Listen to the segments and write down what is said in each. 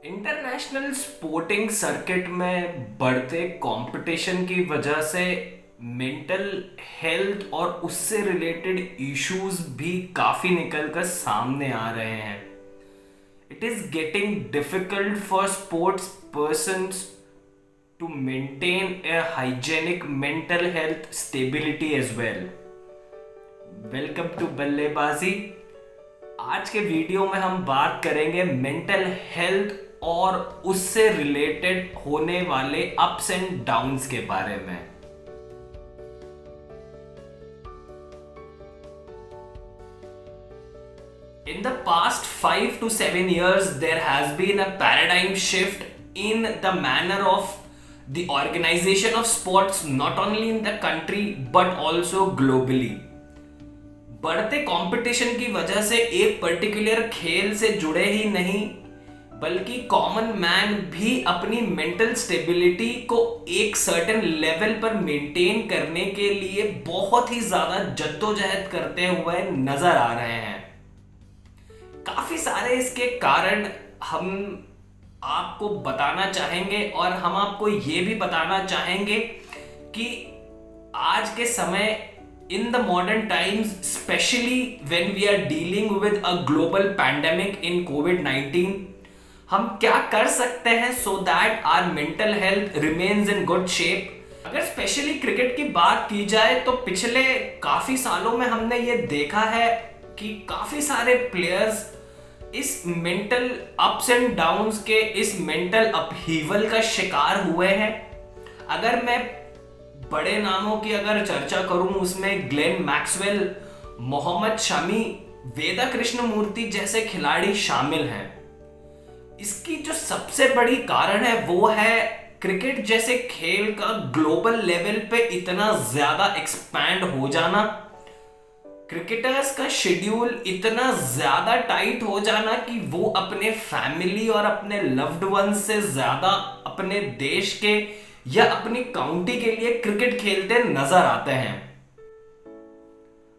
International sporting circuit में बढ़ते competition की वजह से मेंटल हेल्थ और उससे रिलेटेड इश्यूज भी काफ़ी निकल कर सामने आ रहे हैं. It is getting difficult for sports persons to maintain a hygienic mental health stability as well. Welcome to बल्लेबाजी. आज के वीडियो में हम बात करेंगे मेंटल हेल्थ और उससे रिलेटेड होने वाले अप्स एंड डाउन्स के बारे में. In the past 5 to 7 years, there has been a paradigm shift in the manner of the organization of sports, not only in the country but also globally. बढ़ते competition की वजह से एक particular खेल से जुड़े ही नहीं बल्कि कॉमन मैन भी अपनी मेंटल स्टेबिलिटी को एक सर्टेन लेवल पर मेंटेन करने के लिए बहुत ही ज्यादा जद्दोजहद करते हुए नजर आ रहे हैं. काफी सारे इसके कारण हम आपको बताना चाहेंगे और हम आपको ये भी बताना चाहेंगे कि आज के समय in the modern times, specially when we are dealing with a global pandemic in कोविड-19, हम क्या कर सकते हैं so that our mental health remains in good shape. अगर स्पेशली क्रिकेट की बात की जाए तो पिछले काफी सालों में हमने ये देखा है कि काफी सारे प्लेयर्स इस मेंटल अप्स एंड डाउन्स के, इस मेंटल अपहीवल का शिकार हुए हैं. अगर मैं बड़े नामों की अगर चर्चा करूं, उसमें ग्लेन मैक्सवेल, मोहम्मद शमी, वेदा कृष्णमूर्ति जैसे खिलाड़ी शामिल हैं. इसकी जो सबसे बड़ी कारण है वो है क्रिकेट जैसे खेल का ग्लोबल लेवल पे इतना ज्यादा एक्सपैंड हो जाना, क्रिकेटर्स का शेड्यूल इतना ज्यादा टाइट हो जाना कि वो अपने फैमिली और अपने लव्ड वंस से ज्यादा अपने देश के या अपनी काउंटी के लिए क्रिकेट खेलते नजर आते हैं.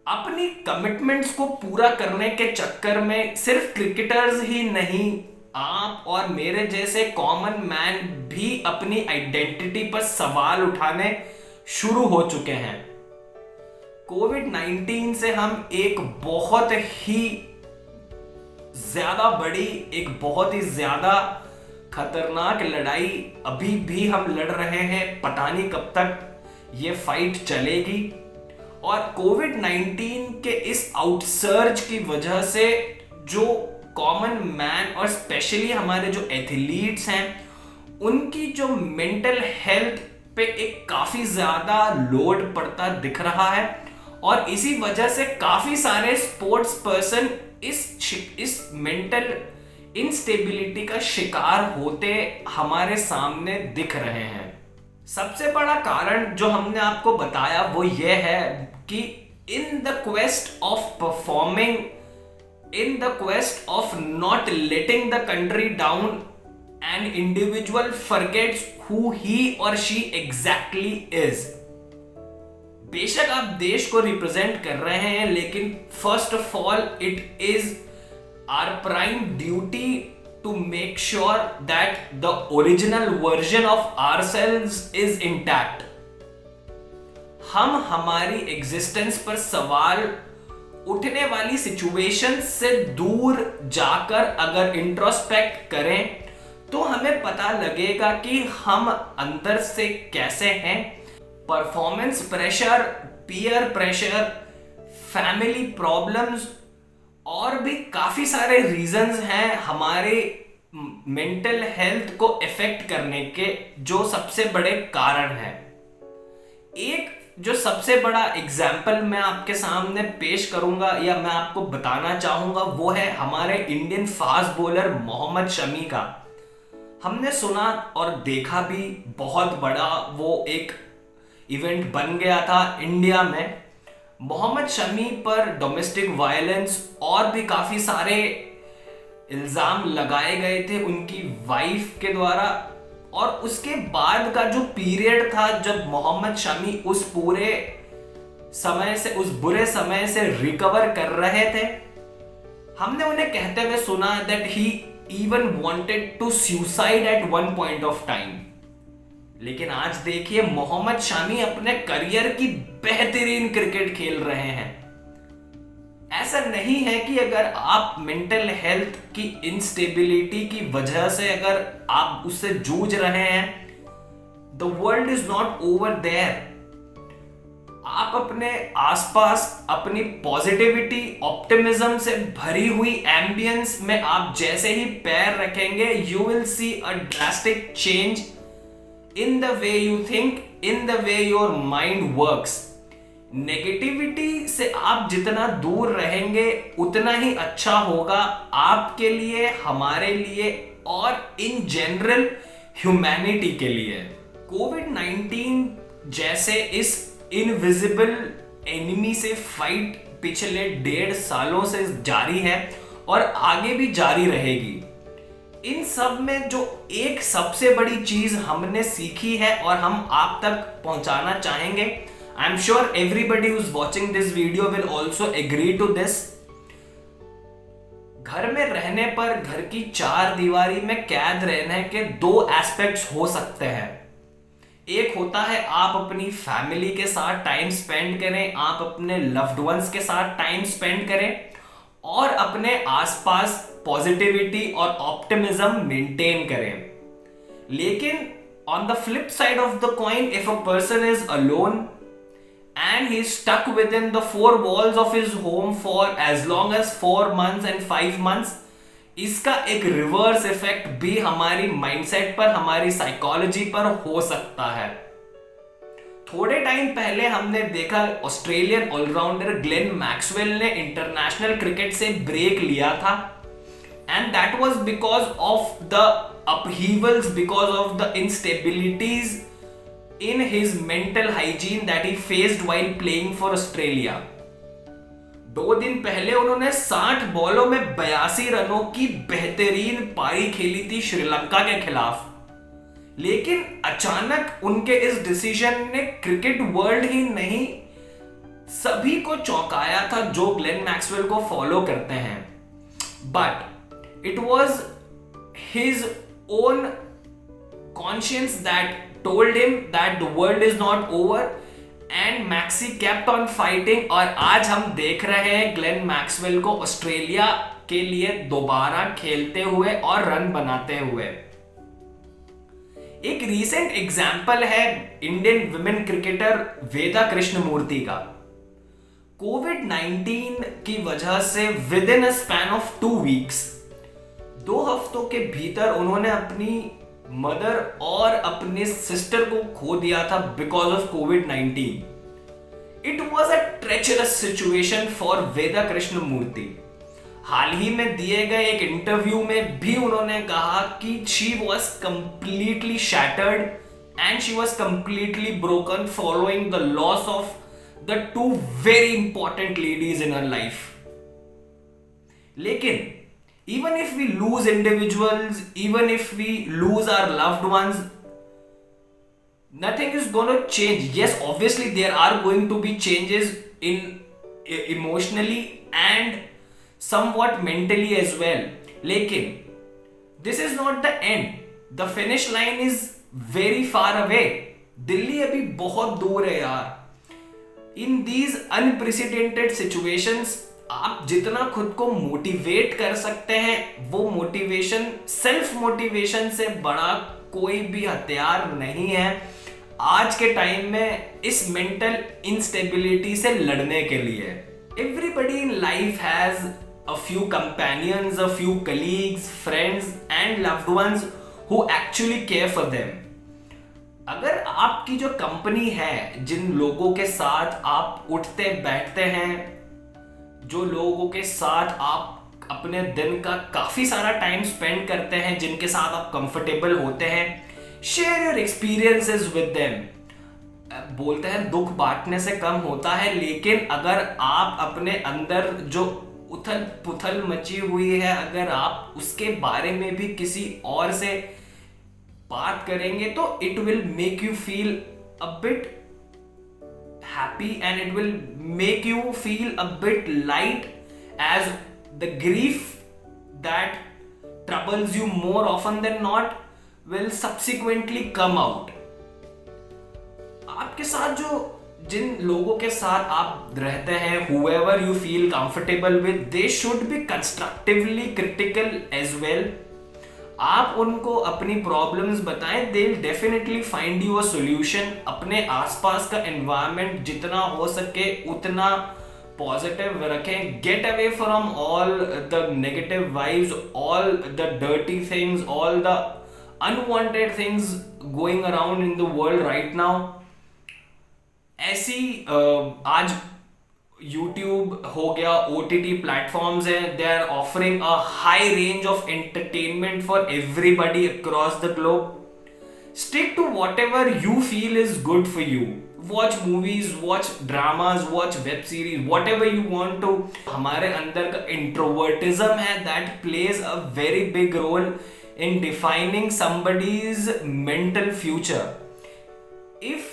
अपनी कमिटमेंट्स को पूरा करने के चक्कर में सिर्फ क्रिकेटर्स ही नहीं, आप और मेरे जैसे कॉमन मैन भी अपनी आइडेंटिटी पर सवाल उठाने शुरू हो चुके हैं. कोविड-19 से हम एक बहुत ही ज्यादा बड़ी, एक बहुत ही ज्यादा खतरनाक लड़ाई अभी भी हम लड़ रहे हैं. पता नहीं कब तक ये फाइट चलेगी. और कोविड-19 के इस आउटसर्ज की वजह से जो कॉमन मैन और स्पेशली हमारे जो एथलीट्स हैं, उनकी जो मेंटल हेल्थ पे एक काफी ज्यादा लोड पड़ता दिख रहा है. और इसी वजह से काफी सारे स्पोर्ट्स पर्सन इस मेंटल इनस्टेबिलिटी का शिकार होते हमारे सामने दिख रहे हैं. सबसे बड़ा कारण जो हमने आपको बताया वो ये है कि in the quest of performing, in the quest of not letting the country down, an individual forgets who he और शी एग्जैक्टली इज. बेशक आप देश को रिप्रेजेंट कर रहे हैं, लेकिन first of all it is our prime duty to make sure that the original version of ourselves is intact. हम हमारी एग्जिस्टेंस पर सवाल उठने वाली सिचुएशन से दूर जाकर अगर इंट्रोस्पेक्ट करें तो हमें पता लगेगा कि हम अंदर से कैसे हैं. Performance pressure, peer pressure, family problems और भी काफी सारे रीजंस हैं हमारे मेंटल हेल्थ को इफेक्ट करने के, जो सबसे बड़े कारण हैं. एक जो सबसे बड़ा एग्जाम्पल मैं आपके सामने पेश करूंगा या मैं आपको बताना चाहूंगा वो है हमारे Indian fast bowler Mohammed Shami का. हमने सुना और देखा भी, बहुत बड़ा वो एक इवेंट बन गया था इंडिया में. मोहम्मद शमी पर डोमेस्टिक वायलेंस और भी काफी सारे इल्जाम लगाए गए थे उनकी वाइफ के द्वारा. और उसके बाद का जो पीरियड था जब मोहम्मद शमी उस पूरे समय से, उस बुरे समय से रिकवर कर रहे थे, हमने उन्हें कहते हुए सुना that he even wanted to suicide at one point of time. लेकिन आज देखिए मोहम्मद शामी अपने करियर की बेहतरीन क्रिकेट खेल रहे हैं। ऐसा नहीं है कि अगर आप मेंटल हेल्थ की इंस्टेबिलिटी की वजह से अगर आप उससे जूझ रहे हैं, the world is not over there. आप अपने आसपास अपनी पॉजिटिविटी, ऑप्टिमिज्म से भरी हुई एम्बियंस में आप जैसे ही पैर रखेंगे, you will see a drastic change in the way you think, in the way your mind works. Negativity से आप जितना दूर रहेंगे उतना ही अच्छा होगा आपके लिए, हमारे लिए और इन जनरल ह्यूमैनिटी के लिए। कोविड-19 जैसे इस इनविजिबल एनिमी से फाइट पिछले 1.5 सालों से जारी है और आगे भी जारी रहेगी। इन सब में जो एक सबसे बड़ी चीज हमने सीखी है और हम आप तक पहुंचाना चाहेंगे, I'm sure everybody who's watching this video will also agree to this. घर में रहने पर घर की 4 दीवारी में कैद रहने के 2 एस्पेक्ट्स हो सकते हैं। एक होता है आप अपनी फैमिली के साथ टाइम स्पेंड करें, आप अपने लव्ड वंस के साथ टाइम स्पेंड करें और अपने आसपास पॉजिटिविटी और ऑप्टिमिज्म मेंटेन करें। लेकिन on the flip side of the coin, if a person is alone and he's stuck within the 4 walls of his home for as long as 4 months and 5 months, इसका एक reverse effect भी हमारी mindset पर, हमारी psychology पर हो सकता है। थोड़े टाइम पहले हमने देखा ऑस्ट्रेलियन ऑलराउंडर ग्लेन मैक्सवेल ने इंटरनेशनल क्रिकेट से ब्रेक लिया था, and that was because of the upheavals, because of the instabilities in his mental hygiene that he faced while playing for Australia. 2 दिन पहले उन्होंने 60 बॉलों में 82 रनों की बेहतरीन पारी खेली थी श्रीलंका के खिलाफ। लेकिन अचानक उनके इस डिसीजन ने क्रिकेट वर्ल्ड ही नहीं, सभी को चौंकाया था जो ग्लेन मैक्सवेल को फॉलो करते हैं। But it was his own conscience that told him that the world is not over and Maxi kept on fighting, और आज हम देख रहे हैं ग्लेन मैक्सवेल को ऑस्ट्रेलिया के लिए दोबारा खेलते हुए और रन बनाते हुए। एक रीसेंट एग्जाम्पल है इंडियन विमेन क्रिकेटर वेदा कृष्णमूर्ति का। कोविड-19 की वजह से with in a span of 2 weeks, 2 हफ्तों के भीतर उन्होंने अपनी मदर और अपने सिस्टर को खो दिया था बिकॉज ऑफ कोविड-19। It was a treacherous situation for Veda Krishnamurthy. हाल ही में दिए गए एक इंटरव्यू में भी उन्होंने कहा कि she was completely shattered and she was completely broken following the loss of the 2 very important ladies in her life. लेकिन even if we lose individuals, even if we lose our loved ones, nothing is going to change. Yes, obviously there are going to be changes in emotionally and somewhat mentally as well. Lekin this is not the end. The finish line is very far away. Delhi अभी बहुत दूर है यार। In these unprecedented situations, आप जितना खुद को motivate कर सकते हैं, वो मोटिवेशन, सेल्फ मोटिवेशन से बड़ा कोई भी हथियार नहीं है आज के टाइम में इस मेंटल इंस्टेबिलिटी से लड़ने के लिए। Everybody in life has a few companions, a few colleagues, friends and loved ones who actually care for them. अगर आपकी जो कंपनी है, जिन लोगों के साथ आप उठते बैठते हैं, जो लोगों के साथ आप अपने दिन का काफी सारा टाइम स्पेंड करते हैं, जिनके साथ आप कंफर्टेबल होते हैं, share your experiences with them. बोलते हैं दुख बांटने से कम होता है, लेकिन अगर आप अपने अंदर जो उथल पुथल मची हुई है, अगर आप उसके बारे में भी किसी और से बात करेंगे तो it will make you feel a bit happy and it will make you feel a bit light, as the grief that troubles you more often than not will subsequently come out. आपके साथ जिन लोगों के साथ आप रहते हैं, whoever you feel comfortable with, they should be constructively critical as well. आप उनको अपनी प्रॉब्लम्स बताएं, they'll definitely find you a solution. अपने आसपास का environment जितना हो सके उतना पॉजिटिव रखें. Get away from all the negative vibes, all the dirty things, all the unwanted things going around in the world right now. ऐसी आज YouTube हो गया, OTT platforms हैं, they are offering a high range of entertainment for everybody across the globe. Stick to whatever you feel is good for you. Watch movies, watch dramas, watch web series, whatever you want to. हमारे अंदर का introvertism है, that plays a very big role in defining somebody's mental future. If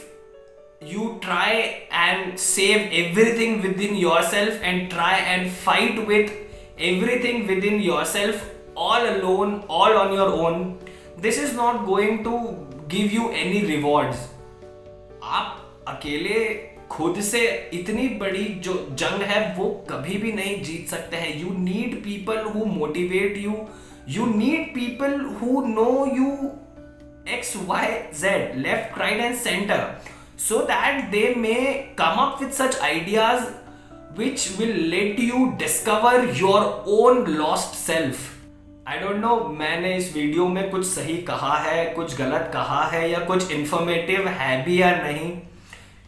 you try and save everything within yourself and try and fight with everything within yourself all alone, all on your own, this is not going to give you any rewards. आप अकेले खुद से इतनी बड़ी जो जंग है वो कभी भी नहीं जीत सकते हैं. You need people who motivate you. You need people who know you X, Y, Z, left, right and center, so that they may come up with such ideas which will let you discover your own lost self. I don't know मैंने इस video में कुछ सही कहा है, कुछ गलत कहा है या कुछ informative है भी या नहीं.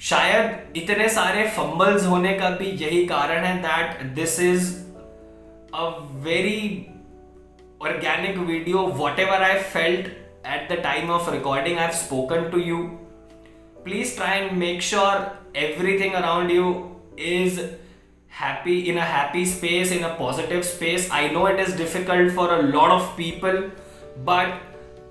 शायद इतने सारे fumbles होने का भी यही कारण है that this is a very organic video. Whatever I felt at the time of recording, I've spoken to you. Please try and make sure everything around you is happy, in a happy space, in a positive space. I know it is difficult for a lot of people, but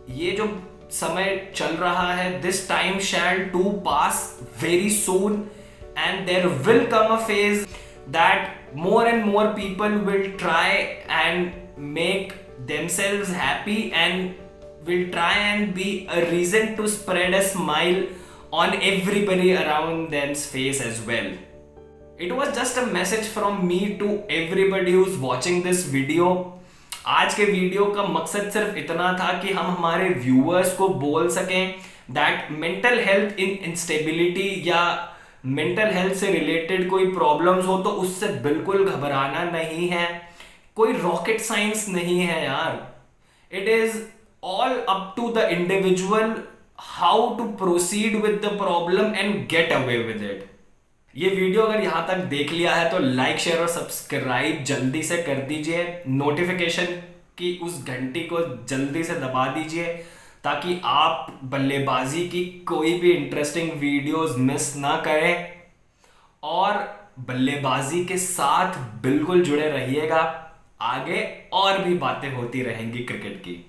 ये जो समय चल रहा है, this time shall too pass very soon, and there will come a phase that more and more people will try and make themselves happy and will try and be a reason to spread a smile on everybody around them's face as well. It was just a message from me to everybody who's watching this video. आज के video का मकसद सिर्फ इतना था कि हम हमारे व्यूअर्स को बोल सकें that mental health in instability या mental health से related कोई problems हो तो उससे बिल्कुल घबराना नहीं है. कोई rocket science नहीं है यार. It is all up to the individual how to proceed with the problem and get away with it. ये वीडियो अगर यहाँ तक देख लिया है तो लाइक, शेयर और सब्सक्राइब जल्दी से कर दीजिए. नोटिफिकेशन की उस घंटी को जल्दी से दबा दीजिए ताकि आप बल्लेबाजी की कोई भी इंटरेस्टिंग वीडियोस मिस ना करें. और बल्लेबाजी के साथ बिल्कुल जुड़े रहिएगा. आगे और भी बातें होती रहेंगी क्रिकेट की.